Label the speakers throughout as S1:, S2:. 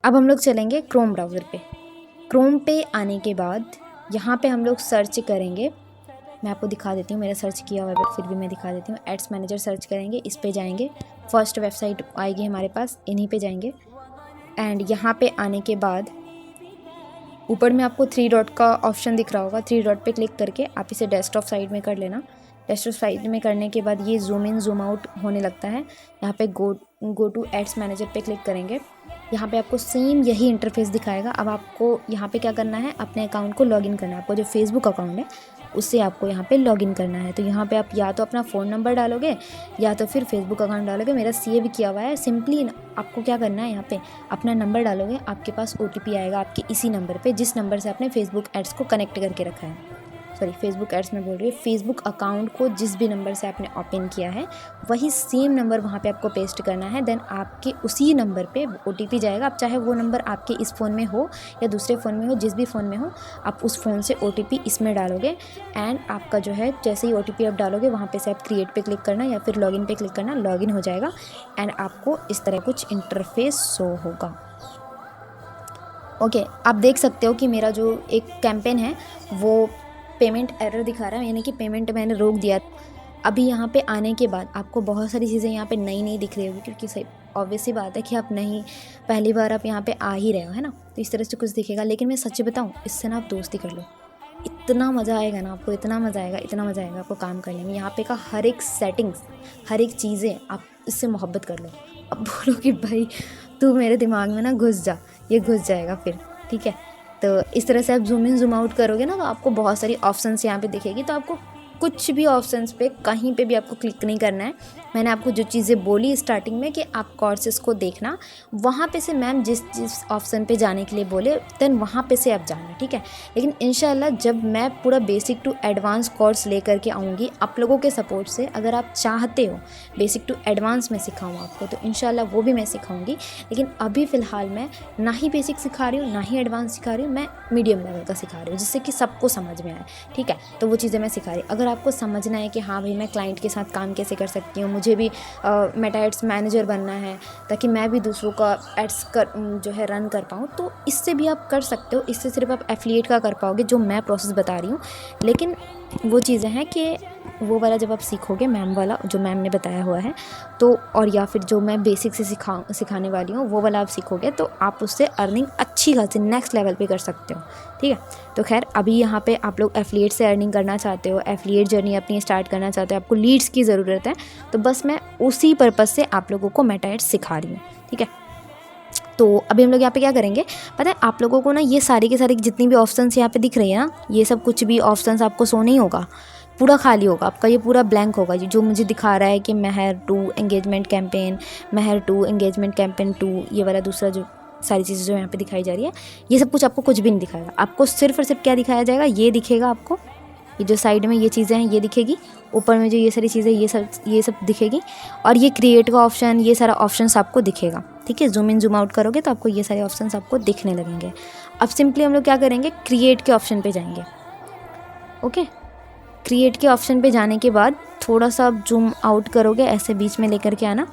S1: अब हम लोग चलेंगे क्रोम ब्राउज़र पे। क्रोम पे आने के बाद यहाँ पे हम लोग सर्च करेंगे, मैं आपको दिखा देती हूँ, मेरा सर्च किया हुआ है फिर भी मैं दिखा देती हूँ। एड्स मैनेजर सर्च करेंगे, इस पे जाएंगे, फर्स्ट वेबसाइट आएगी हमारे पास, इन्हीं पे जाएंगे। एंड यहाँ पे आने के बाद ऊपर में आपको 3 डॉट का ऑप्शन दिख रहा होगा, 3 डॉट पे क्लिक करके आप इसे डेस्कटॉप साइड में कर लेना। डेस्कटॉप साइड में करने के बाद ये जूम इन जूम आउट होने लगता है। यहाँ पे गो टू एड्स मैनेजर पे क्लिक करेंगे, यहाँ पे आपको सेम यही इंटरफेस दिखाएगा। अब आपको यहाँ पे क्या करना है, अपने अकाउंट को लॉगिन करना है। आपको जो फेसबुक अकाउंट है उससे आपको यहाँ पे लॉगिन करना है। तो यहाँ पे आप या तो अपना फ़ोन नंबर डालोगे या तो फिर फेसबुक अकाउंट डालोगे। मेरा सेव किया हुआ है। सिंपली आपको क्या करना है, यहाँ पे अपना नंबर डालोगे, आपके पास OTP आएगा आपके इसी नंबर पे जिस नंबर से आपने फेसबुक एड्स को कनेक्ट करके रखा है। सॉरी, फेसबुक एड्स में बोल रही है, फेसबुक अकाउंट को जिस भी नंबर से आपने ओपन किया है वही सेम नंबर वहाँ पे आपको पेस्ट करना है। देन आपके उसी नंबर पे OTP जाएगा। आप चाहे वो नंबर आपके इस फ़ोन में हो या दूसरे फ़ोन में हो, जिस भी फ़ोन में हो, आप उस फ़ोन से OTP इसमें डालोगे। एंड आपका जो है जैसे ही OTP आप डालोगे वहाँ पे से आप क्रिएट पे क्लिक करना या फिर लॉगिन पे क्लिक करना, लॉगिन हो जाएगा। एंड आपको इस तरह कुछ इंटरफेस शो होगा। ओके, आप देख सकते हो कि मेरा जो एक कैंपेन है वो पेमेंट एरर दिखा रहा है, यानी कि पेमेंट मैंने रोक दिया। अभी यहाँ पे आने के बाद आपको बहुत सारी चीज़ें यहाँ पे नई नई दिख रही होगी, क्योंकि सही ऑब्वियस सी बात है कि आप नहीं, पहली बार आप यहाँ पे आ ही रहे हो, है ना। तो इस तरह से कुछ दिखेगा। लेकिन मैं सच बताऊँ, इससे ना आप दोस्ती कर लो, इतना मज़ा आएगा ना आपको, इतना मज़ा आएगा, इतना मज़ा आएगा आपको काम करने में। यहाँ पे का हर एक सेटिंग्स, हर एक चीज़ें, आप इससे मोहब्बत कर लो। अब बोलो कि भाई तू मेरे दिमाग में ना घुस जा, ये घुस जाएगा फिर, ठीक है। तो इस तरह से आप जूम इन जूम आउट करोगे ना तो आपको बहुत सारी ऑप्शंस यहाँ पे दिखेगी। तो आपको कुछ भी ऑप्शंस पे कहीं पे भी आपको क्लिक नहीं करना है। मैंने आपको जो चीज़ें बोली स्टार्टिंग में कि आप कोर्सेज़ को देखना, वहाँ पे से मैम जिस जिस ऑप्शन पे जाने के लिए बोले देन वहाँ पे से आप जाना, ठीक है। लेकिन इंशाल्लाह जब मैं पूरा बेसिक टू एडवांस कोर्स लेकर के आऊँगी आप लोगों के सपोर्ट से, अगर आप चाहते हो बेसिक टू एडवांस में सिखाऊँ आपको तो इंशाल्लाह वो भी मैं सिखाऊँगी। लेकिन अभी फ़िलहाल मैं ना ही बेसिक सिखा रही हूँ ना ही एडवांस सिखा रही हूँ, मैं मीडियम लेवल का सिखा रही हूँ जिससे कि सबको समझ में आए, ठीक है। तो वो चीज़ें मैं सिखा रही हूँ। अगर आपको समझना है कि हाँ भाई मैं क्लाइंट के साथ काम कैसे कर सकती हूँ, मुझे भी मेटा एड्स मैनेजर बनना है ताकि मैं भी दूसरों का एड्स जो है रन कर पाऊँ, तो इससे भी आप कर सकते हो। इससे सिर्फ आप एफिलिएट का कर पाओगे जो मैं प्रोसेस बता रही हूँ। लेकिन वो चीज़ें हैं कि वो वाला जब आप सीखोगे मैम वाला जो मैम ने बताया हुआ है तो, और या फिर जो मैं बेसिक से सिखाने वाली हूँ वो वाला आप सीखोगे तो आप उससे अर्निंग अच्छी खासी नेक्स्ट लेवल पे कर सकते हो, ठीक है। तो खैर अभी यहाँ पे आप लोग एफिलिएट से अर्निंग करना चाहते हो, एफिलिएट जर्नी अपनी स्टार्ट करना चाहते हो, आपको लीड्स की ज़रूरत है, तो बस मैं उसी पर्पज़ से आप लोगों को मेटा एड्स सिखा रही हूँ, ठीक है। तो अभी हम लोग यहाँ पे क्या करेंगे पता है आप लोगों को ना, ये सारी के सारी जितनी भी ऑप्शंस यहाँ पे दिख रही है ना, ये सब कुछ भी ऑप्शंस आपको शो नहीं होगा, पूरा खाली होगा आपका, ये पूरा ब्लैंक होगा। जो मुझे दिखा रहा है कि महर 2 एंगेजमेंट कैंपेन, महर 2 एंगेजमेंट कैंपेन 2, ये वाला दूसरा जो सारी चीज़ें जो यहाँ पे दिखाई जा रही है, ये सब कुछ आपको कुछ भी नहीं दिखाएगा। आपको सिर्फ और सिर्फ क्या दिखाया जाएगा, ये दिखेगा आपको, ये जो साइड में ये चीज़ें हैं ये दिखेगी, ऊपर में जो ये सारी चीज़ें ये सब दिखेगी, और ये क्रिएट का ऑप्शन, ये सारा ऑप्शंस आपको दिखेगा, ठीक है। जूम इन जूम आउट करोगे तो आपको ये सारे ऑप्शंस आपको दिखने लगेंगे। अब सिंपली हम लोग क्या करेंगे, क्रिएट के ऑप्शन पे जाएंगे। ओके, क्रिएट के ऑप्शन पे जाने के बाद थोड़ा सा आप जूम आउट करोगे, ऐसे बीच में लेकर के आना,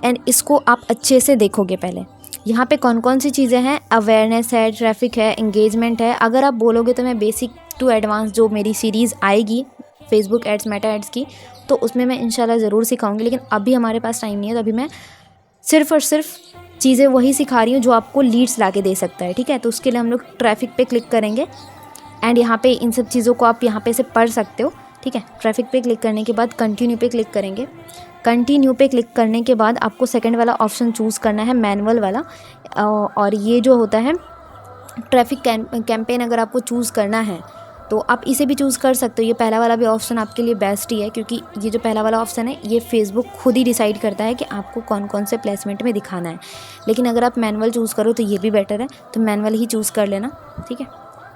S1: एंड इसको आप अच्छे से देखोगे। पहले यहाँ पे कौन कौन सी चीज़ें हैं, अवेयरनेस है, ट्रैफिक है, एंगेजमेंट है। अगर आप बोलोगे तो मैं बेसिक टू एडवांस जो मेरी सीरीज़ आएगी फेसबुक एड्स मेटा एड्स की, तो उसमें मैं इंशाल्लाह ज़रूर सिखाऊंगी। लेकिन अभी हमारे पास टाइम नहीं है, तो अभी मैं सिर्फ़ और सिर्फ चीज़ें वही सिखा रही हूँ जो आपको लीड्स ला के दे सकता है, ठीक है। तो उसके लिए हम लोग ट्रैफिक पे क्लिक करेंगे एंड यहाँ पे इन सब चीज़ों को आप यहाँ पे से पढ़ सकते हो, ठीक है। ट्रैफिक पे क्लिक करने के बाद कंटिन्यू पे क्लिक करेंगे। कंटिन्यू पे क्लिक करने के बाद आपको सेकंड वाला ऑप्शन चूज़ करना है, मैनुअल वाला, और ये जो होता है ट्रैफिक कैंपेन अगर आपको चूज़ करना है तो आप इसे भी चूज़ कर सकते हो। ये पहला वाला भी ऑप्शन आपके लिए बेस्ट ही है, क्योंकि ये जो पहला वाला ऑप्शन है ये फेसबुक खुद ही डिसाइड करता है कि आपको कौन कौन से प्लेसमेंट में दिखाना है। लेकिन अगर आप मैनुअल चूज़ करो तो ये भी बेटर है, तो मैनुअल ही चूज़ कर लेना, ठीक है।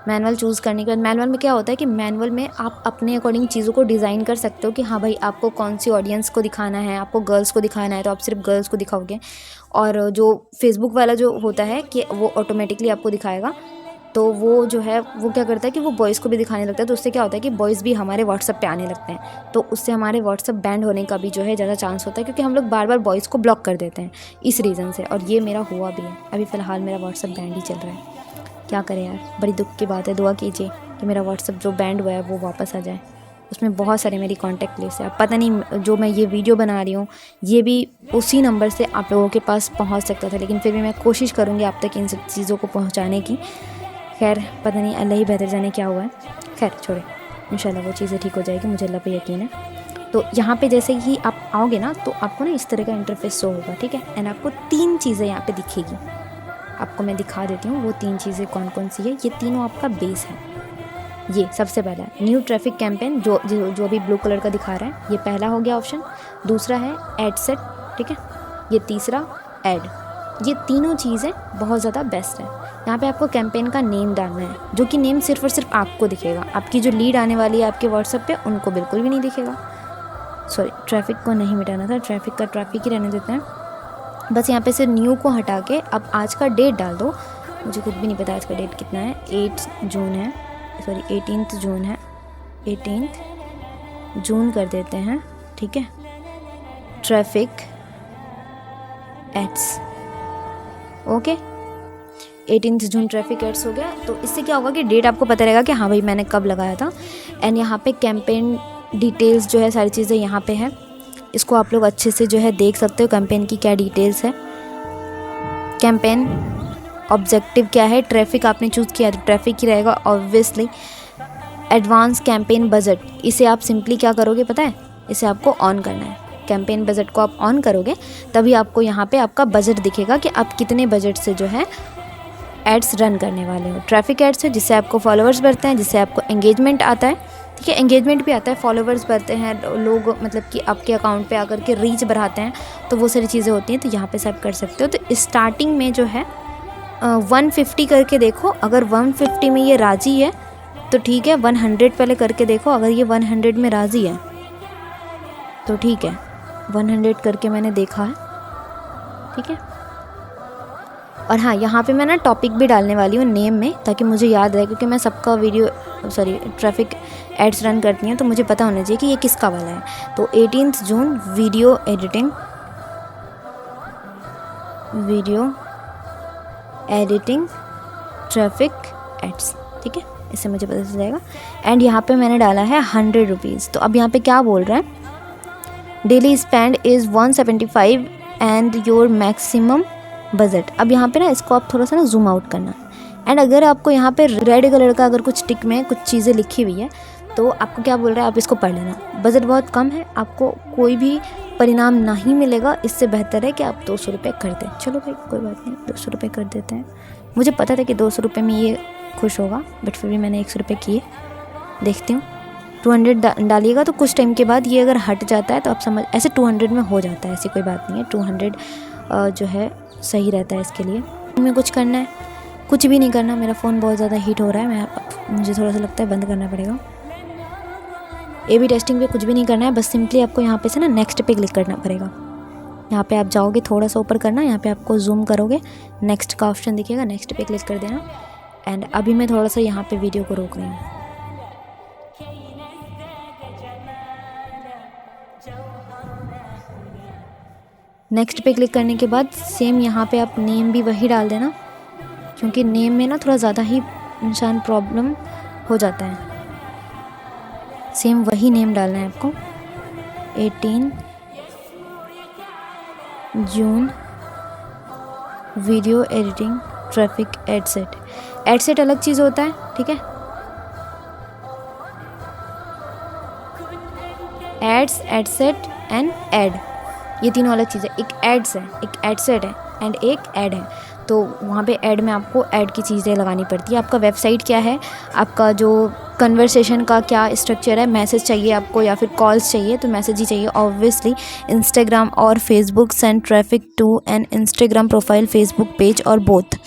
S1: मैनुअल चूज़ करने के बाद मैनुअल में क्या होता है कि मैनुअल में आप अपने अकॉर्डिंग चीज़ों को डिज़ाइन कर सकते हो कि हाँ भाई आपको कौन सी ऑडियंस को दिखाना है। आपको गर्ल्स को दिखाना है तो आप सिर्फ गर्ल्स को दिखाओगे, और जो फेसबुक वाला जो होता है कि वो ऑटोमेटिकली आपको दिखाएगा तो वो जो है वो क्या करता है कि वो बॉयज़ को भी दिखाने लगता है, तो उससे क्या होता है कि बॉयज़ भी हमारे व्हाट्सएप पे आने लगते हैं, तो उससे हमारे व्हाट्सएप बैंड होने का भी जो है ज़्यादा चांस होता है, क्योंकि हम लोग बार बार बॉयज़ को ब्लॉक कर देते हैं इस रीज़न से। और ये मेरा हुआ भी है, अभी फ़िलहाल मेरा व्हाट्सएप बैंड ही चल रहा है। क्या करें यार, बड़ी दुख की बात है। दुआ कीजिए कि मेरा व्हाट्सएप जो बैंड हुआ है वो वापस आ जाए। उसमें बहुत सारे मेरी कॉन्टैक्ट लिस्ट है। अब पता नहीं जो मैं ये वीडियो बना रही हूँ ये भी उसी नंबर से आप लोगों के पास पहुँच सकता था, लेकिन फिर भी मैं कोशिश करूँगी आप तक इन सब चीज़ों को पहुँचाने की। खैर पता नहीं, अल्लाह ही बेहतर जाने क्या हुआ है। खैर छोड़े, इंशाल्लाह वो चीज़ें ठीक हो जाएगी, मुझे अल्लाह पे यकीन है। तो यहाँ पे जैसे ही आप आओगे ना तो आपको ना इस तरह का इंटरफेस शो होगा, ठीक है। एंड आपको 3 चीज़ें यहाँ पे दिखेगी, आपको मैं दिखा देती हूँ वो 3 चीज़ें कौन कौन सी है। ये तीनों आपका बेस है। ये सबसे पहला है न्यू ट्रैफिक कैंपेन, जो अभी ब्लू कलर का दिखा रहा है, ये पहला हो गया ऑप्शन। दूसरा है एड सेट, ठीक है। ये तीसरा एड। ये तीनों चीज़ें बहुत ज़्यादा बेस्ट है। यहाँ पे आपको कैंपेन का नेम डालना है, जो कि नेम सिर्फ और सिर्फ आपको दिखेगा। आपकी जो लीड आने वाली है आपके व्हाट्सएप पे उनको बिल्कुल भी नहीं दिखेगा। सॉरी, ट्रैफिक को नहीं मिटाना था, ट्रैफिक का ट्रैफिक ही रहने देते हैं। बस यहाँ पे से न्यू को हटा के अब आज का डेट डाल दो। मुझे खुद भी नहीं पता आज का डेट कितना है। 8 जून है, सॉरी 18 जून है। 18 जून कर देते हैं, ठीक है। Traffic ads, okay. 18 जून ट्रैफिक एड्स हो गया। तो इससे क्या होगा कि डेट आपको पता रहेगा कि हाँ भाई मैंने कब लगाया था। एंड यहाँ पे कैंपेन डिटेल्स जो है सारी चीज़ें यहाँ पे है, इसको आप लोग अच्छे से जो है देख सकते हो कैंपेन की क्या डिटेल्स है। कैंपेन ऑब्जेक्टिव क्या है, ट्रैफिक आपने चूज़ किया तो ट्रैफिक ही रहेगा ऑब्वियसली। एडवांस कैंपेन बजट, इसे आप सिंपली क्या करोगे पता है, इसे आपको ऑन करना है। कैंपेन बजट को आप ऑन करोगे तभी आपको यहाँ पे आपका बजट दिखेगा कि आप कितने बजट से जो है एड्स रन करने वाले हो। ट्रैफिक एड्स है जिससे आपको फॉलोअर्स बढ़ते हैं, जिससे आपको एंगेजमेंट आता है, ठीक है। एंगेजमेंट भी आता है, फॉलोअर्स बढ़ते हैं, लोग मतलब कि आपके अकाउंट पे आकर के रीच बढ़ाते हैं, तो वो सारी चीज़ें होती हैं। तो यहाँ पे से आप कर सकते हो। तो स्टार्टिंग में जो है 150 करके देखो, अगर 150 में ये राज़ी है तो ठीक है। 100 पहले करके देखो, अगर ये 100 में राज़ी है तो ठीक है। 100 करके मैंने देखा है, ठीक है। और हाँ, यहाँ पे मैं ना टॉपिक भी डालने वाली हूँ नेम में, ताकि मुझे याद रहे, क्योंकि मैं सबका ट्रैफिक एड्स रन करती हैं तो मुझे पता होना चाहिए कि ये किसका वाला है। तो 18 जून वीडियो एडिटिंग ट्रैफिक एड्स, ठीक है। इससे मुझे पता चल जाएगा। एंड यहाँ पे मैंने डाला है 100 रुपीज़। तो अब यहाँ पे क्या बोल रहा है, daily spend is 175 and your maximum budget. अब यहाँ पे ना इसको आप थोड़ा सा ना जूम आउट करना। एंड अगर आपको यहाँ पे रेड कलर का अगर कुछ टिक में कुछ चीज़ें लिखी हुई है तो आपको क्या बोल रहा है, आप इसको पढ़ लेना। बजट बहुत कम है, आपको कोई भी परिणाम नहीं मिलेगा, इससे बेहतर है कि आप 200 रुपये कर दें। चलो भाई कोई बात नहीं, 200 रुपये कर देते हैं। मुझे पता था कि 200 रुपये में ये खुश होगा, बट फिर भी मैंने 100 रुपये किए। देखती हूँ 200 डालिएगा तो कुछ टाइम के बाद ये अगर हट जाता है तो आप समझ, ऐसे 200 में हो जाता है, ऐसी कोई बात नहीं है। 200 जो है सही रहता है इसके लिए। हमें कुछ करना है, कुछ भी नहीं करना। मेरा फ़ोन बहुत ज़्यादा हीट हो रहा है, मुझे थोड़ा सा लगता है बंद करना पड़ेगा। A/B टेस्टिंग पे कुछ भी नहीं करना है, बस सिंपली आपको यहाँ पे से ना नेक्स्ट पे क्लिक करना पड़ेगा। यहाँ पे आप जाओगे, थोड़ा सा ऊपर करना, यहाँ पे आपको जूम करोगे, नेक्स्ट का ऑप्शन दिखेगा, नेक्स्ट पे क्लिक कर देना। एंड अभी मैं थोड़ा सा यहाँ पे वीडियो को रोक रही हूँ। नेक्स्ट पे क्लिक करने के बाद सेम यहाँ पे आप नेम भी वही डाल देना, क्योंकि नेम में ना थोड़ा ज़्यादा ही इंसान प्रॉब्लम हो जाता है। सेम वही नेम डालना है आपको। 18 जून वीडियो एडिटिंग ट्रैफिक एडसेट अलग चीज़ होता है, ठीक है। एड्स, एडसेट एंड एड, ये तीनों अलग चीज़ें। एक एड्स है, एक एडसेट है एंड एक ऐड है। तो वहाँ पे ऐड में आपको ऐड की चीज़ें लगानी पड़ती है। आपका वेबसाइट क्या है, आपका जो कन्वर्सेशन का क्या स्ट्रक्चर है, मैसेज चाहिए आपको या फिर कॉल्स चाहिए, तो मैसेज ही चाहिए ऑब्वियसली। इंस्टाग्राम और Facebook send traffic to an Instagram profile, Facebook page और बोथ।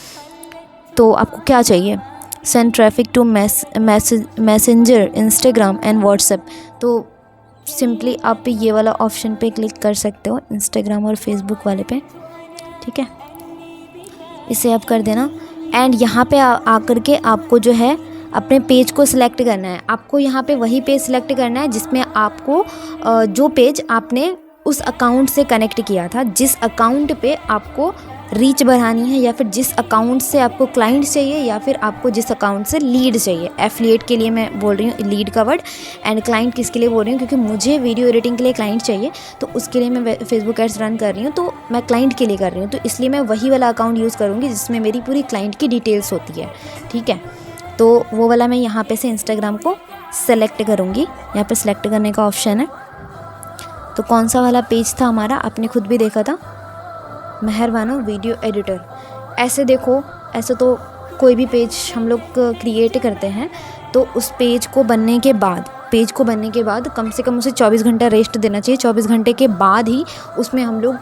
S1: तो आपको क्या चाहिए, send traffic to Messenger, Instagram and WhatsApp. तो सिंपली आप ये वाला ऑप्शन पे क्लिक कर सकते हो, इंस्टाग्राम और फेसबुक वाले पे, ठीक है। इसे आप कर देना। एंड यहाँ पे आकर के आपको जो है अपने पेज को सिलेक्ट करना है। आपको यहाँ पे वही पेज सिलेक्ट करना है जिसमें आपको जो पेज आपने उस अकाउंट से कनेक्ट किया था, जिस अकाउंट पे आपको रीच बढ़ानी है, या फिर जिस अकाउंट से आपको क्लाइंट चाहिए, या फिर आपको जिस अकाउंट से लीड चाहिए। एफिलिएट के लिए मैं बोल रही हूँ लीड का वर्ड, एंड क्लाइंट किसके लिए बोल रही हूँ, क्योंकि मुझे वीडियो एडिटिंग के लिए क्लाइंट चाहिए, तो उसके लिए मैं फेसबुक एड्स रन कर रही हूँ, तो मैं क्लाइंट के लिए कर रही हूँ, तो इसलिए मैं वही वाला अकाउंट यूज़ करूँगी जिसमें मेरी पूरी क्लाइंट की डिटेल्स होती है। ठीक है, तो वो वाला मैं यहाँ पे से इंस्टाग्राम को सेलेक्ट करूँगी। यहाँ पे सेलेक्ट करने का ऑप्शन है। तो कौन सा वाला पेज था हमारा, आपने खुद भी देखा था, मेहरबानो वीडियो एडिटर। ऐसे देखो, ऐसे तो कोई भी पेज हम लोग क्रिएट करते हैं, तो उस पेज को बनने के बाद कम से कम उसे 24 घंटा रेस्ट देना चाहिए। 24 घंटे के बाद ही उसमें हम लोग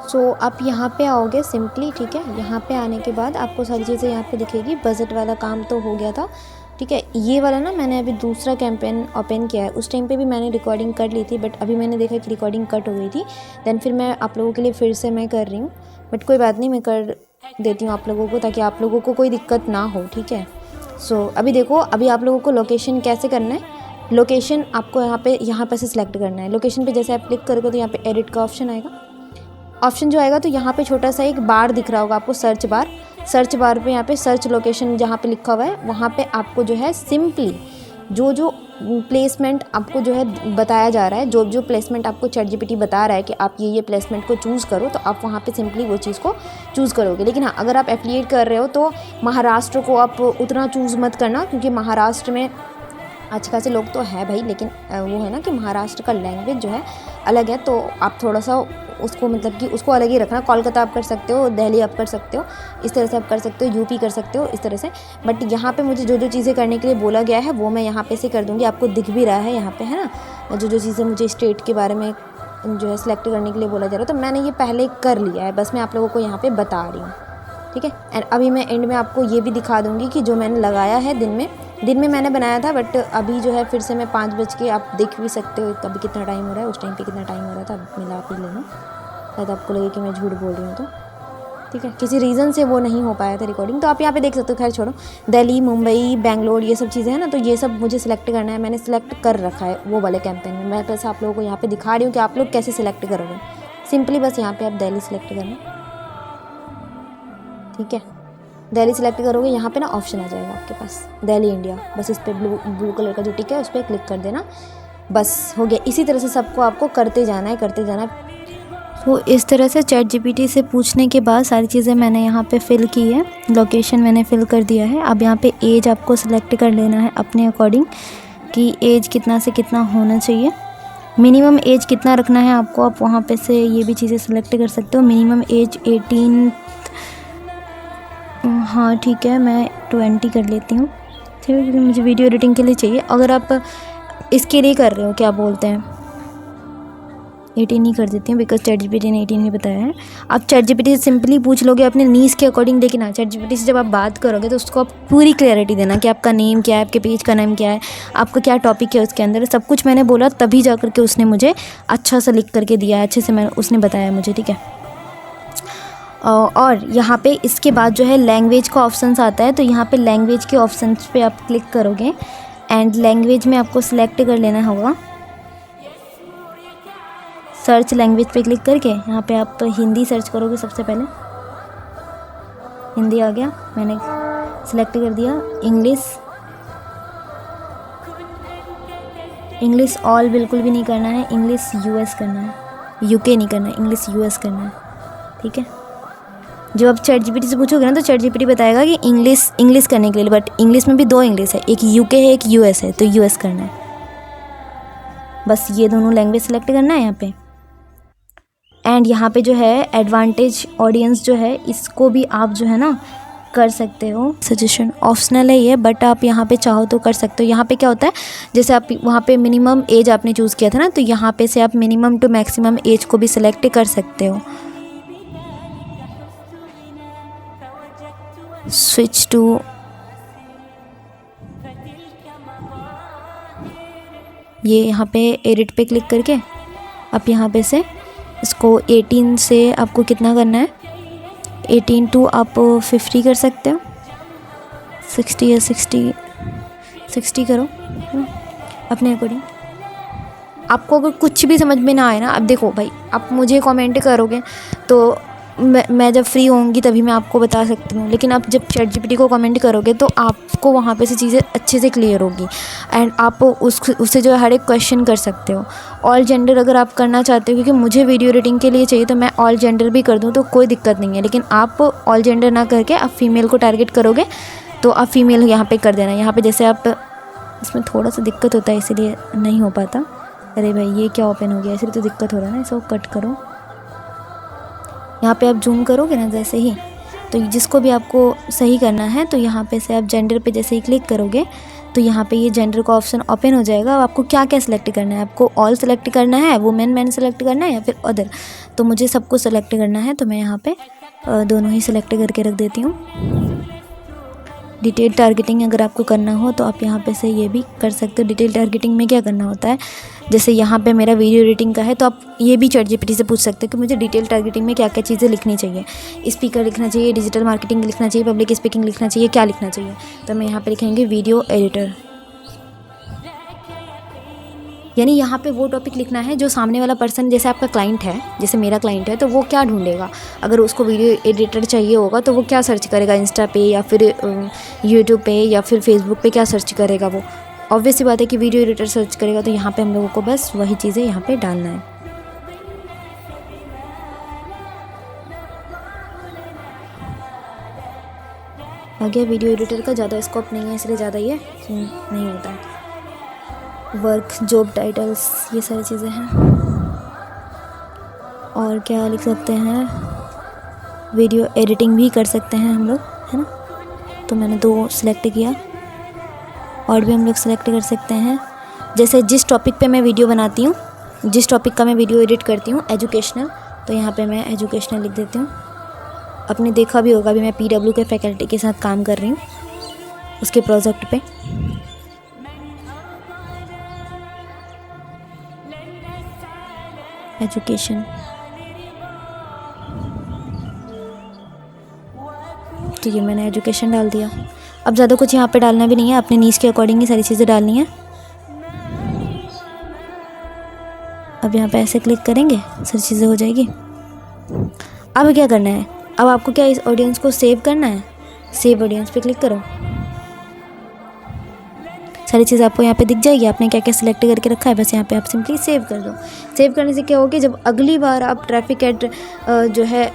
S1: सो आप यहाँ पे आओगे सिंपली। ठीक है, यहाँ पे आने के बाद आपको सारी चीज़ें यहाँ पे दिखेगी। बजट वाला काम तो हो गया था। ठीक है, ये वाला ना मैंने अभी दूसरा कैंपेन ओपन किया है। उस टाइम पे भी मैंने रिकॉर्डिंग कर ली थी, बट अभी मैंने देखा कि रिकॉर्डिंग कट हो गई थी। देन फिर मैं आप लोगों के लिए फिर से मैं कर रही हूँ, बट कोई बात नहीं, मैं कर देती हूँ आप लोगों को, ताकि आप लोगों को कोई दिक्कत ना हो। ठीक है, सो अभी देखो, अभी आप लोगों को लोकेशन कैसे करना है। लोकेशन आपको यहाँ पे से सिलेक्ट करना है। लोकेशन पे जैसे आप क्लिक करोगे तो यहाँ पे एडिट का ऑप्शन आएगा। ऑप्शन जो आएगा तो यहाँ पे छोटा सा एक बार दिख रहा होगा आपको, सर्च बार पे यहाँ पे सर्च लोकेशन जहाँ पे लिखा हुआ है, वहाँ पे आपको जो है सिंपली जो प्लेसमेंट आपको जो है बताया जा रहा है, जो प्लेसमेंट आपको चैट जीपीटी बता रहा है कि आप ये प्लेसमेंट को चूज़ करो, तो आप वहाँ पे सिंपली वो चीज़ को चूज़ करोगे। लेकिन हाँ, अगर आप एफिलिएट कर रहे हो तो महाराष्ट्र को आप उतना चूज़ मत करना, क्योंकि महाराष्ट्र में अच्छे खासे लोग तो है भाई, लेकिन वो है ना कि महाराष्ट्र का लैंग्वेज जो है अलग है, तो आप थोड़ा सा उसको मतलब कि उसको अलग ही रखना। कोलकाता आप कर सकते हो, दिल्ली आप कर सकते हो, इस तरह से आप कर सकते हो, यूपी कर सकते हो, इस तरह से। बट यहाँ पे मुझे जो चीज़ें करने के लिए बोला गया है वो मैं यहाँ पे से कर दूँगी। आपको दिख भी रहा है यहाँ पे, है ना, जो चीज़ें मुझे स्टेट के बारे में जो है सिलेक्ट करने के लिए बोला जा रहा है, तो मैंने ये पहले कर लिया है, बस मैं आप लोगों को यहाँ पर बता रही हूँ। ठीक है, एंड अभी मैं एंड में आपको ये भी दिखा दूँगी कि जो मैंने लगाया है दिन में मैंने बनाया था, बट अभी जो है फिर से मैं 5 बज के, आप देख भी सकते हो अभी कितना टाइम हो रहा है, उस टाइम पे कितना टाइम हो रहा था, अब मिला भी लेना, शायद आपको लगे कि मैं झूठ बोल रही हूँ तो। ठीक है, किसी रीज़न से वो नहीं हो पाया था रिकॉर्डिंग, तो आप यहाँ पे देख सकते हो। खैर छोड़ो, दिल्ली, मुंबई, बेंगलोर, ये सब चीज़ें हैं ना, तो ये सब मुझे सिलेक्ट करना है। मैंने सिलेक्ट कर रखा है वो वाले कैंपेन में। मैं बस आप लोगों को यहाँ पे दिखा रही हूँ कि आप लोग कैसे सिलेक्ट करोगे। सिंपली बस यहाँ पर आप दिल्ली सिलेक्ट करना। ठीक है, दिल्ली सिलेक्ट करोगे, यहाँ पे ना ऑप्शन आ जाएगा आपके पास, दिल्ली इंडिया, बस इस पर ब्लू कलर का जो टिक है उस पर क्लिक कर देना, बस हो गया। इसी तरह से सबको आपको करते जाना है। तो इस तरह से चैट जीपीटी से पूछने के बाद सारी चीज़ें मैंने यहाँ पे फिल की है, लोकेशन मैंने फिल कर दिया है। अब यहाँ पे एज आपको सिलेक्ट कर लेना है अपने अकॉर्डिंग, कि एज कितना से कितना होना चाहिए, मिनिमम एज कितना रखना है आपको। आप वहाँ पे से ये भी चीज़ें सिलेक्ट कर सकते हो। मिनिमम एज 18, हाँ ठीक है, मैं 20 कर लेती हूँ, ठीक है, क्योंकि मुझे वीडियो एडिटिंग के लिए चाहिए। अगर आप इसके लिए कर रहे हो, क्या बोलते हैं, 18 ही कर देती हूँ, बिकॉज चैट जीपीटी ने 18 ही बताया है। आप चैट जीपीटी से सिंपली पूछ लोगे अपने नीड्स के अकॉर्डिंग, लेकिन हाँ, चैट जीपीटी से जब आप बात करोगे तो उसको आप पूरी क्लैरिटी देना कि आपका नेम क्या है, आपके पेज का नाम क्या है, आपका क्या टॉपिक है, उसके अंदर सब कुछ मैंने बोला, तभी जा करके उसने मुझे अच्छा सा लिख करके दिया है, अच्छे से उसने बताया मुझे। ठीक है, और यहाँ पे इसके बाद जो है लैंग्वेज का ऑप्शंस आता है, तो यहाँ पे लैंग्वेज के ऑप्शंस पे आप क्लिक करोगे, एंड लैंग्वेज में आपको सिलेक्ट कर लेना होगा। सर्च लैंग्वेज पे क्लिक करके यहाँ पे आप हिंदी सर्च करोगे। सबसे पहले हिंदी आ गया, मैंने सिलेक्ट कर दिया। इंग्लिश ऑल बिल्कुल भी नहीं करना है, इंग्लिश यूएस करना है, यूके नहीं करना है, इंग्लिश यूएस करना है। ठीक है, जब आप चैट जीपीटी से पूछोगे ना तो चैट जीपीटी बताएगा कि इंग्लिश करने के लिए, बट इंग्लिश में भी 2 इंग्लिश है, एक यूके है, एक यूएस है, तो यूएस करना है। बस ये दोनों लैंग्वेज सेलेक्ट करना है यहाँ पे। एंड यहाँ पे जो है एडवांटेज ऑडियंस जो है, इसको भी आप जो है ना कर सकते हो। सजेशन ऑप्शनल है ये, बट आप यहाँ पे चाहो तो कर सकते हो। यहाँ पे क्या होता है, जैसे आप वहाँ पे मिनिमम एज आपने चूज़ किया था ना, तो यहाँ पे से आप मिनिमम टू मैक्सिमम एज को भी सिलेक्ट कर सकते हो। स्विच टू ये यहाँ पे एडिट पे क्लिक करके आप यहाँ पे से इसको 18 से आपको कितना करना है, 18 टू आप 50 कर सकते हो, 60 या 60 करो, है ना, अपने अकॉर्डिंग। आपको अगर कुछ भी समझ में ना आए ना, अब देखो भाई, आप मुझे कमेंट करोगे तो मैं जब फ्री होंगी तभी मैं आपको बता सकती हूँ, लेकिन आप जब ChatGPT को कमेंट करोगे तो आपको वहाँ पे से चीज़ें अच्छे से क्लियर होगी एंड आप उससे जो है हर एक क्वेश्चन कर सकते हो। ऑल जेंडर अगर आप करना चाहते हो, क्योंकि मुझे वीडियो एडिटिंग के लिए चाहिए, तो मैं ऑल जेंडर भी कर दूँ तो कोई दिक्कत नहीं है, लेकिन आप ऑल जेंडर ना करके आप फीमेल को टारगेट करोगे तो आप फीमेल यहाँ पर कर देना। यहाँ पर जैसे आप, इसमें थोड़ा सा दिक्कत होता है इसीलिए नहीं हो पाता। अरे भाई ये क्या ओपन हो गया, इसलिए तो दिक्कत हो रहा है ना, इसको कट करो। यहाँ पे आप जूम करोगे ना जैसे ही, तो जिसको भी आपको सही करना है तो यहाँ पे से आप जेंडर पे जैसे ही क्लिक करोगे तो यहाँ पे ये जेंडर का ऑप्शन ओपन हो जाएगा। अब आपको क्या क्या सिलेक्ट करना है, आपको ऑल सेलेक्ट करना है, वुमेन मैन सेलेक्ट करना है या फिर अदर, तो मुझे सबको सेलेक्ट करना है, तो मैं यहाँ पे दोनों ही सिलेक्ट करके रख देती हूँ। डिटेल टारगेटिंग अगर आपको करना हो तो आप यहाँ पे से ये भी कर सकते हो। डिटेल टारगेटिंग में क्या करना होता है, जैसे यहाँ पे मेरा वीडियो एडिटिंग का है तो आप ये भी ChatGPT से पूछ सकते हो कि मुझे डिटेल टारगेटिंग में क्या क्या चीज़ें लिखनी चाहिए, स्पीकर लिखना चाहिए, डिजिटल मार्केटिंग लिखना चाहिए, पब्लिक स्पीकिंग लिखना चाहिए, क्या लिखना चाहिए, तो मैं यहाँ पे लिखेंगे वीडियो एडिटर। यानी यहाँ पे वो टॉपिक लिखना है जो सामने वाला पर्सन, जैसे आपका क्लाइंट है, जैसे मेरा क्लाइंट है, तो वो क्या ढूंढेगा, अगर उसको वीडियो एडिटर चाहिए होगा तो वो क्या सर्च करेगा, इंस्टा पे या फिर यूट्यूब पे या फिर फेसबुक पे क्या सर्च करेगा, वो ऑब्वियस सी बात है कि वीडियो एडिटर सर्च करेगा। तो यहाँ पे हम लोगों को बस वही चीज़ें यहाँ पे डालना है। आगे वीडियो एडिटर का ज़्यादा स्कोप नहीं है, इसलिए ज़्यादा ये नहीं होता है। वर्क, जॉब टाइटल्स, ये सारी चीज़ें हैं। और क्या लिख सकते हैं, वीडियो एडिटिंग भी कर सकते हैं हम लोग, है ना, तो मैंने 2 सिलेक्ट किया। और भी हम लोग सेलेक्ट कर सकते हैं, जैसे जिस टॉपिक पे मैं वीडियो बनाती हूँ, जिस टॉपिक का मैं वीडियो एडिट करती हूँ, एजुकेशनल, तो यहाँ पे मैं एजुकेशनल लिख देती हूँ। आपने देखा भी होगा, अभी मैं PW के फैकल्टी के साथ काम कर रही हूँ, उसके प्रोजेक्ट पे। एजुकेशन, तो ये मैंने एजुकेशन डाल दिया। अब ज़्यादा कुछ यहाँ पे डालना भी नहीं है, अपने नीश के अकॉर्डिंग ही सारी चीज़ें डालनी है। अब यहाँ पे ऐसे क्लिक करेंगे, सारी चीज़ें हो जाएगी। अब क्या करना है, अब आपको क्या इस ऑडियंस को सेव करना है, सेव ऑडियंस पे क्लिक करो। सारी चीज़ आपको यहाँ पे दिख जाएगी, आपने क्या क्या सिलेक्ट करके रखा है, बस यहाँ पे आप सिंपली सेव कर दो। सेव करने से क्या होगा, जब अगली बार आप ट्रैफिक एड जो है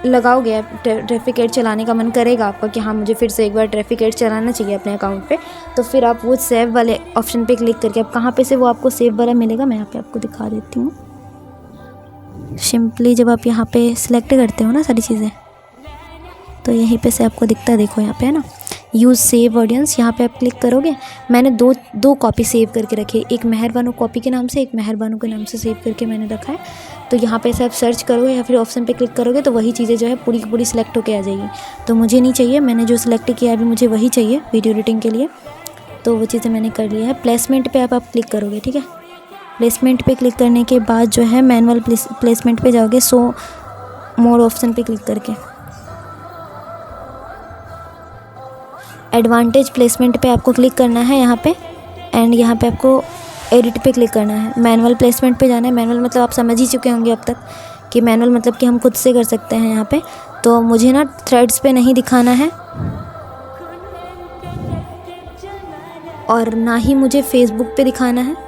S1: लगाओगे, ट्रैफिक एड चलाने का मन करेगा आपका कि हाँ मुझे फिर से एक बार ट्रैफिक एड चलाना चाहिए अपने अकाउंट पे, तो फिर आप वो सेव वाले ऑप्शन पे क्लिक करके, अब कहाँ पे से वो आपको सेव वाला मिलेगा, मैं यहाँ पे आपको दिखा देती हूँ। सिंपली जब आप यहाँ पे सिलेक्ट करते हो ना सारी चीज़ें, तो यहीं पे से आपको दिखता है, देखो यहाँ पे है ना, यूज़ सेव ऑडियंस, यहाँ पे आप क्लिक करोगे। मैंने दो कॉपी सेव करके रखी, एक मेहर बानो कॉपी के नाम से, एक मेहर बानो के नाम से सेव करके मैंने रखा है। तो यहाँ पे से आप सर्च करोगे या फिर ऑप्शन पे क्लिक करोगे तो वही चीज़ें जो है पूरी की पूरी सिलेक्ट होकर आ जाएगी। तो मुझे नहीं चाहिए, मैंने जो सिलेक्ट किया अभी मुझे वही चाहिए वीडियो एडिटिंग के लिए, तो वो चीज़ें मैंने कर लिया है। प्लेसमेंट पे आप क्लिक करोगे, ठीक है। प्लेसमेंट पे क्लिक करने के बाद जो है मैनुअल प्लेसमेंट पे जाओगे, सो मोर ऑप्शन पे क्लिक करके एडवांटेज प्लेसमेंट पे आपको क्लिक करना है यहाँ पे, एंड यहाँ पे आपको एडिट पे क्लिक करना है। मैनुअल प्लेसमेंट पे जाना है। मैनुअल मतलब आप समझ ही चुके होंगे अब तक कि मैनुअल मतलब कि हम खुद से कर सकते हैं यहाँ पे। तो मुझे ना थ्रेड्स पे नहीं दिखाना है और ना ही मुझे फेसबुक पे दिखाना है।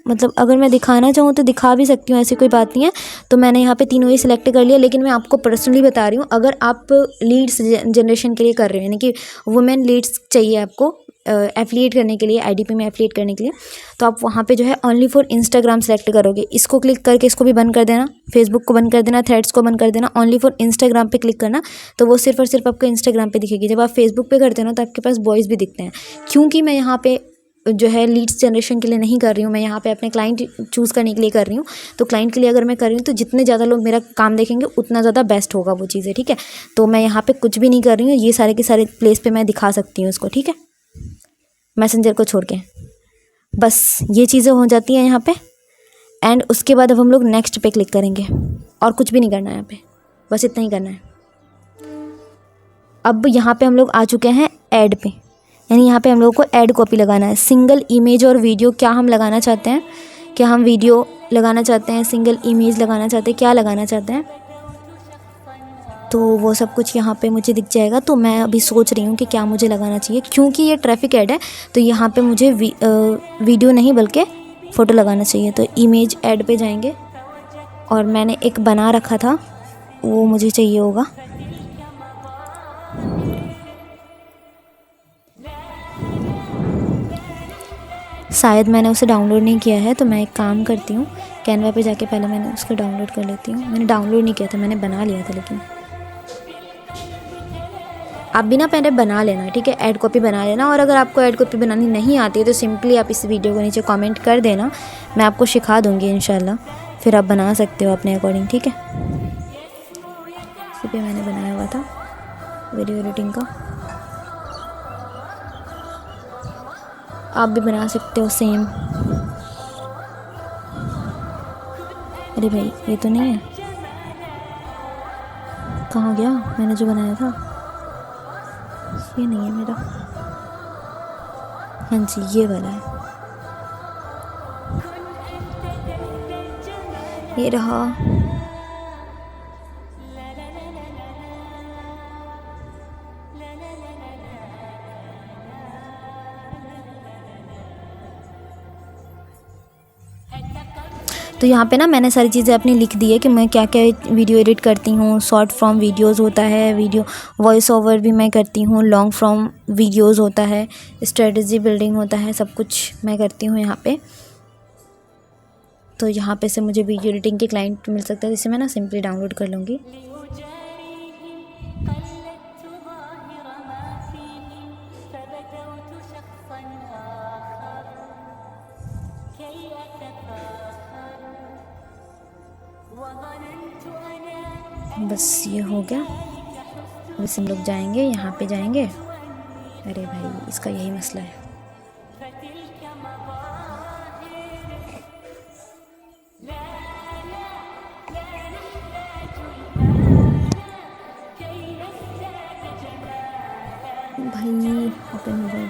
S1: मतलब अगर मैं दिखाना चाहूँ तो दिखा भी सकती हूँ, ऐसी कोई बात नहीं है। तो मैंने यहाँ पे तीनों ही सिलेक्ट कर लिया, लेकिन मैं आपको पर्सनली बता रही हूँ, अगर आप लीड्स जनरेशन के लिए कर रहे हो, यानी कि वुमेन लीड्स चाहिए आपको एफिलिएट करने के लिए, आईडीपी में एफिलिएट करने के लिए, तो आप वहाँ पे जो है ओनली फॉर इंस्टाग्राम सेलेक्ट करोगे। इसको क्लिक करके इसको भी बंद कर देना, फेसबुक को बंद कर देना, थ्रेड्स को बंद कर देना, ओनली फॉर इंस्टाग्राम पे क्लिक करना, तो वो सिर्फ और सिर्फ आपको इंस्टाग्राम पे दिखेगी। जब आप फेसबुक पे करते हो ना तो आपके पास बॉयज़ भी दिखते हैं, क्योंकि मैं यहाँ पे जो है लीड्स जनरेशन के लिए नहीं कर रही हूँ, मैं यहाँ पे अपने क्लाइंट चूज़ करने के लिए कर रही हूँ। तो क्लाइंट के लिए अगर मैं कर रही हूँ तो जितने ज़्यादा लोग मेरा काम देखेंगे उतना ज़्यादा बेस्ट होगा वो चीज़ें, ठीक है। तो मैं यहाँ पे कुछ भी नहीं कर रही हूँ, ये सारे के सारे प्लेस पे मैं दिखा सकती हूँ इसको, ठीक है, मैसेंजर को छोड़ के। बस ये चीज़ें हो जाती हैं यहाँ पे। एंड उसके बाद अब हम लोग नेक्स्ट पे क्लिक करेंगे और कुछ भी नहीं करना है यहाँ पे, बस इतना ही करना है। अब यहाँ पे हम लोग आ चुके हैं ऐड पे, यानी यहाँ पे हम लोग को ऐड कॉपी लगाना है। सिंगल इमेज और वीडियो क्या हम लगाना चाहते हैं, क्या हम वीडियो लगाना चाहते हैं, सिंगल इमेज लगाना चाहते हैं, क्या लगाना चाहते हैं, तो वो सब कुछ यहाँ पे मुझे दिख जाएगा। तो मैं अभी सोच रही हूँ कि क्या मुझे लगाना चाहिए, क्योंकि ये ट्रैफिक ऐड है तो यहाँ पे मुझे वीडियो नहीं बल्कि फ़ोटो लगाना चाहिए। तो इमेज ऐड पे जाएंगे और मैंने एक बना रखा था, वो मुझे चाहिए होगा। शायद मैंने उसे डाउनलोड नहीं किया है, तो मैं एक काम करती हूँ, कैनवा पे जाके पहले मैंने उसको डाउनलोड कर लेती हूँ। मैंने डाउनलोड नहीं किया था, मैंने बना लिया था। लेकिन आप भी ना पहले बना लेना, ठीक है, ऐड कॉपी बना लेना। और अगर आपको ऐड कॉपी बनानी नहीं आती है तो सिंपली आप इस वीडियो को नीचे कमेंट कर देना, मैं आपको सिखा दूँगी इंशाल्लाह, फिर आप बना सकते हो अपने अकॉर्डिंग, ठीक है। इसी पे मैंने बनाया हुआ था वीडियो एडिटिंग का, आप भी बना सकते हो सेम। अरे भाई ये तो नहीं है, कहाँ गया मैंने जो बनाया था, ये नहीं है मेरा। हाँ जी ये वाला है, ये रहा। तो यहाँ पे ना मैंने सारी चीज़ें अपनी लिख दी है कि मैं क्या क्या वीडियो एडिट करती हूँ। शॉर्ट फॉर्म वीडियोस होता है, वीडियो वॉइस ओवर भी मैं करती हूँ, लॉन्ग फॉर्म वीडियोस होता है, स्ट्रेटजी बिल्डिंग होता है, सब कुछ मैं करती हूँ यहाँ पे। तो यहाँ पे से मुझे वीडियो एडिटिंग के क्लाइंट मिल सकता है, जिसे मैं ना सिंपली डाउनलोड कर लूँगी। बस ये हो गया। बस हम लोग जाएंगे, यहाँ पे जाएंगे। अरे भाई इसका यही मसला है। भाई ओपन हो जाए।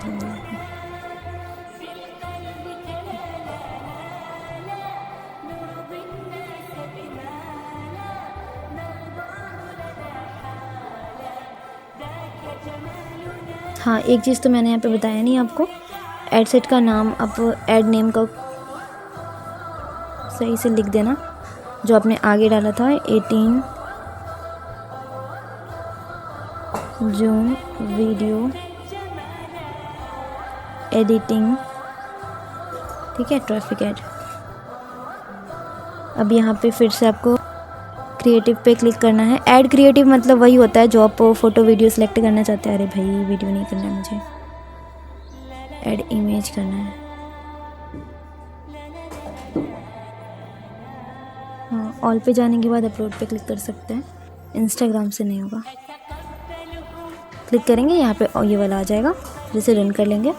S1: हाँ एक चीज़ तो मैंने यहाँ पे बताया नहीं आपको, ऐड सेट का नाम आप ऐड नेम का सही से लिख देना, जो आपने आगे डाला था 18 जून वीडियो एडिटिंग, ठीक है, ट्रैफिक ऐड। अब यहाँ पे फिर से आपको क्रिएटिव पे क्लिक करना है। ऐड क्रिएटिव मतलब वही होता है जो आप फ़ोटो वीडियो सेलेक्ट करना चाहते हैं। अरे भाई वीडियो नहीं करना है मुझे, ऐड इमेज करना है। हाँ ऑल पे जाने के बाद अपलोड पे क्लिक कर सकते हैं, इंस्टाग्राम से नहीं होगा। क्लिक करेंगे यहाँ पे और ये वाला आ जाएगा, जैसे रन कर लेंगे।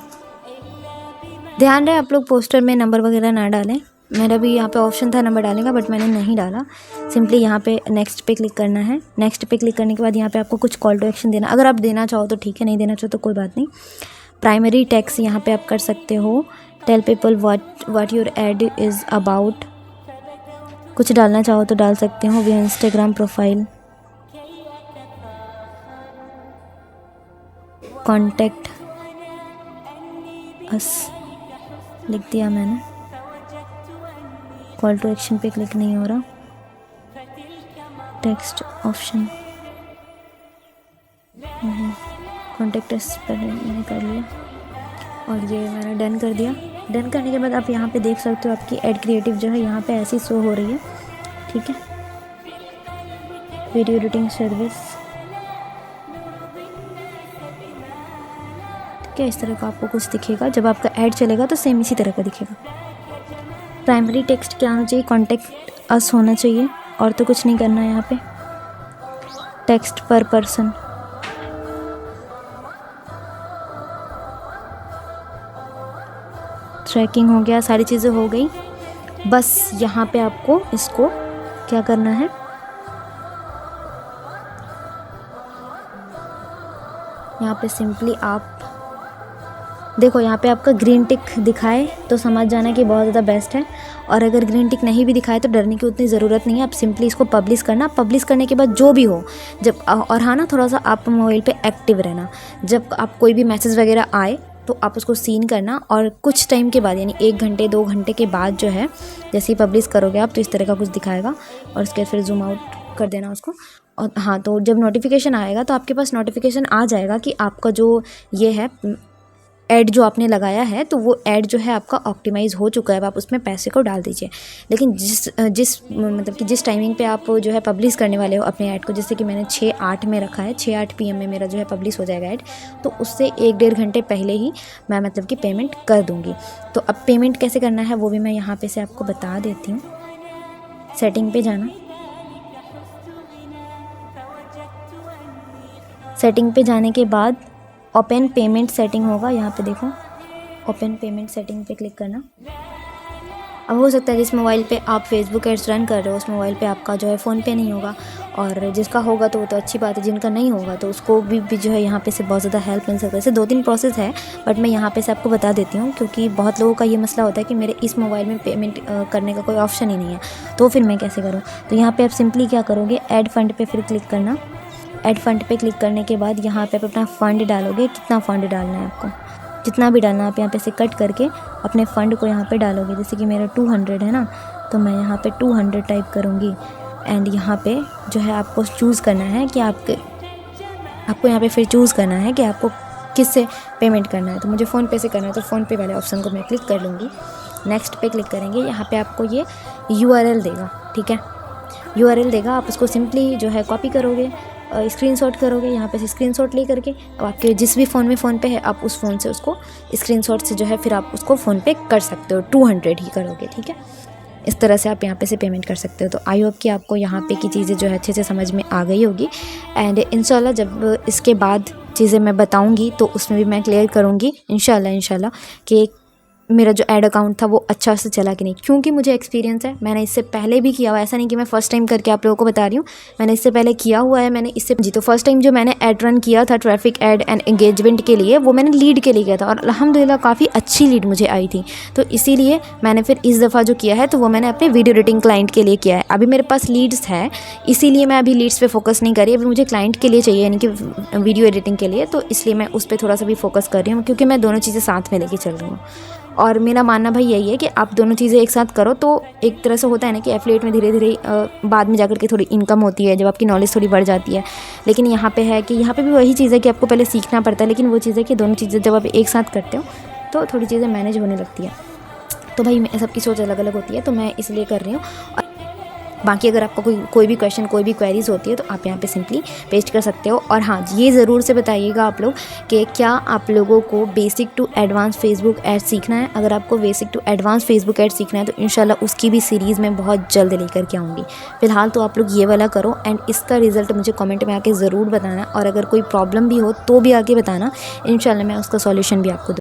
S1: ध्यान रहे आप लोग पोस्टर में नंबर वगैरह ना डालें। मेरा भी यहाँ पे ऑप्शन था नंबर डालने का, बट मैंने नहीं डाला। सिंपली यहाँ पे नेक्स्ट पे क्लिक करना है। नेक्स्ट पे क्लिक करने के बाद यहाँ पे आपको कुछ कॉल टू एक्शन देना, अगर आप देना चाहो तो ठीक है, नहीं देना चाहो तो कोई बात नहीं। प्राइमरी टेक्स्ट यहाँ पे आप कर सकते हो, tell people what your ad is about, कुछ डालना चाहो तो डाल सकते हो। View Instagram profile, contact us लिख दिया मैंने। कॉल टू एक्शन पे क्लिक नहीं हो रहा। टेक्स्ट ऑप्शन कॉन्टेक्ट अस पर मैंने कर लिया और ये मैंने डन कर दिया। डन करने के बाद आप यहाँ पे देख सकते हो आपकी ऐड क्रिएटिव जो है यहाँ पे ऐसी शो हो रही है, ठीक है। वीडियो एडिटिंग सर्विस, ठीक है, इस तरह का आपको कुछ दिखेगा। जब आपका ऐड चलेगा तो सेम इसी तरह का दिखेगा। प्राइमरी टेक्स्ट क्या होना चाहिए, कॉन्टेक्ट अस होना चाहिए, और तो कुछ नहीं करना है यहाँ पे। टेक्स्ट पर पर्सन, ट्रैकिंग हो गया, सारी चीज़ें हो गई। बस यहाँ पे आपको इसको क्या करना है, यहाँ पे सिंपली आप देखो, यहाँ पे आपका ग्रीन टिक दिखाए तो समझ जाना कि बहुत ज़्यादा बेस्ट है, और अगर ग्रीन टिक नहीं भी दिखाए तो डरने की उतनी ज़रूरत नहीं है। आप सिंपली इसको पब्लिश करना, पब्लिश करने के बाद जो भी हो जब और हाँ ना, थोड़ा सा आप मोबाइल पे एक्टिव रहना, जब आप कोई भी मैसेज वगैरह आए तो आप उसको सीन करना, और कुछ टाइम के बाद यानी 1 घंटे 2 घंटे के बाद जो है जैसे ही पब्लिश करोगे आप तो इस तरह का कुछ दिखाएगा, और उसके बाद फिर जूम आउट कर देना उसको। और हाँ, तो जब नोटिफिकेशन आएगा तो आपके पास नोटिफिकेशन आ जाएगा कि आपका जो ये है ऐड जो आपने लगाया है, तो वो ऐड जो है आपका ऑप्टिमाइज़ हो चुका है, अब आप उसमें पैसे को डाल दीजिए। लेकिन जिस टाइमिंग पे आप जो है पब्लिश करने वाले हो अपने ऐड को, जैसे कि मैंने 6-8 में रखा है, 6-8 PM में मेरा जो है पब्लिश हो जाएगा ऐड, तो उससे 1-1.5 घंटे पहले ही मैं मतलब कि पेमेंट कर दूँगी। तो अब पेमेंट कैसे करना है वो भी मैं यहाँ पे से आपको बता देती हूँ। सेटिंग पे जाना, सेटिंग पे जाने के बाद ओपन पेमेंट सेटिंग होगा, यहाँ पे देखो ओपन पेमेंट सेटिंग पे क्लिक करना। अब हो सकता है जिस मोबाइल पे आप फेसबुक एड्स रन कर रहे हो उस मोबाइल पे आपका जो है फ़ोनपे नहीं होगा, और जिसका होगा तो वो तो अच्छी बात है, जिनका नहीं होगा तो उसको भी जो है यहाँ पे से बहुत ज़्यादा हेल्प मिल सकता है। ऐसे 2-3 प्रोसेस है, बट मैं यहाँ पे से आपको बता देती हूँ, क्योंकि बहुत लोगों का ये मसला होता है कि मेरे इस मोबाइल में पेमेंट करने का कोई ऑप्शन ही नहीं है, तो फिर मैं कैसे करूँ। तो यहाँ पर आप सिंपली क्या करोगे, ऐड फंड पर फिर क्लिक करना। ऐड फंड पे क्लिक करने के बाद यहाँ पे आप अपना फ़ंड डालोगे, कितना फ़ंड डालना है आपको, जितना भी डालना है आप यहाँ पे से कट करके अपने फ़ंड को यहाँ पे डालोगे। जैसे कि मेरा 200 है ना, तो मैं यहाँ पे 200 टाइप करूँगी, एंड यहाँ पे जो है आपको चूज़ करना है कि आपको यहाँ पे फिर चूज़ करना है कि आपको किससे पेमेंट करना है। तो मुझे फ़ोनपे से करना है, तो फ़ोनपे वाले ऑप्शन को मैं क्लिक कर लूँगी। नेक्स्ट पे क्लिक करेंगे, यहाँ पर आपको ये URL देगा, ठीक है, URL देगा, आप उसको सिंपली जो है कॉपी करोगे, स्क्रीनशॉट करोगे, यहाँ पे से स्क्रीनशॉट ले करके अब आपके जिस भी फ़ोन में फ़ोनपे है आप उस फ़ोन से उसको स्क्रीनशॉट से जो है फिर आप उसको फ़ोनपे कर सकते हो, 200 ही करोगे, ठीक है। इस तरह से आप यहाँ पे से पेमेंट कर सकते हो। तो आई होप कि आपको यहाँ पे की चीज़ें जो है अच्छे से समझ में आ गई होगी, एंड इंशाल्लाह जब इसके बाद चीज़ें मैं बताऊँगी तो उसमें भी मैं क्लियर करूँगी इंशाल्लाह कि मेरा जो ऐड अकाउंट था वो अच्छा से चला कि नहीं, क्योंकि मुझे एक्सपीरियंस है, मैंने इससे पहले भी किया हुआ है, ऐसा नहीं कि मैं फ़र्स्ट टाइम करके आप लोगों को बता रही हूँ, मैंने इससे पहले किया हुआ है। मैंने इससे जी तो फर्स्ट टाइम जो मैंने ऐड रन किया था ट्रैफिक ऐड एंड एंगेजमेंट के लिए, वो मैंने लीड के लिए किया था, और अल्हम्दुलिल्लाह काफ़ी अच्छी लीड मुझे आई थी। तो इसीलिए मैंने फिर इस दफ़ा जो किया है तो वो मैंने अपने वीडियो एडिटिंग क्लाइंट के लिए किया है। अभी मेरे पास लीड्स है, इसीलिए मैं अभी लीड्स पर फोकस नहीं कर रही, अभी मुझे क्लाइंट के लिए चाहिए, यानी कि वीडियो एडिटिंग के लिए, तो इसलिए मैं उस पर थोड़ा सा भी फोकस कर रही हूँ, क्योंकि मैं दोनों चीज़ें साथ में लेके चल रही हूँ। और मेरा मानना भाई यही है कि आप दोनों चीज़ें एक साथ करो, तो एक तरह से होता है ना कि एफिलिएट में धीरे धीरे बाद में जाकर के थोड़ी इनकम होती है, जब आपकी नॉलेज थोड़ी बढ़ जाती है। लेकिन यहाँ पे है कि यहाँ पे भी वही चीज़ है कि आपको पहले सीखना पड़ता है, लेकिन वो चीज़ है कि दोनों चीज़ें जब आप एक साथ करते हो तो थोड़ी चीज़ें मैनेज होने लगती है। तो भाई सबकी सोच अलग अलग होती है, तो मैं इसलिए कर रही हूँ। बाकी अगर आपको कोई भी क्वेश्चन, कोई भी क्वेरीज होती है तो आप यहाँ पे सिंपली पेस्ट कर सकते हो। और हाँ, ये ज़रूर से बताइएगा आप लोग कि क्या आप लोगों को basic to advance Facebook ad सीखना है। अगर आपको basic to advance Facebook ad सीखना है तो इंशाल्लाह उसकी भी सीरीज़ मैं बहुत जल्द लेकर के आऊँगी। फिलहाल तो आप लोग ये वाला करो, एंड इसका रिज़ल्ट मुझे कमेंट में आके ज़रूर बताना, और अगर कोई प्रॉब्लम भी हो तो भी आके बताना, इंशाल्लाह मैं उसका सॉल्यूशन भी आपको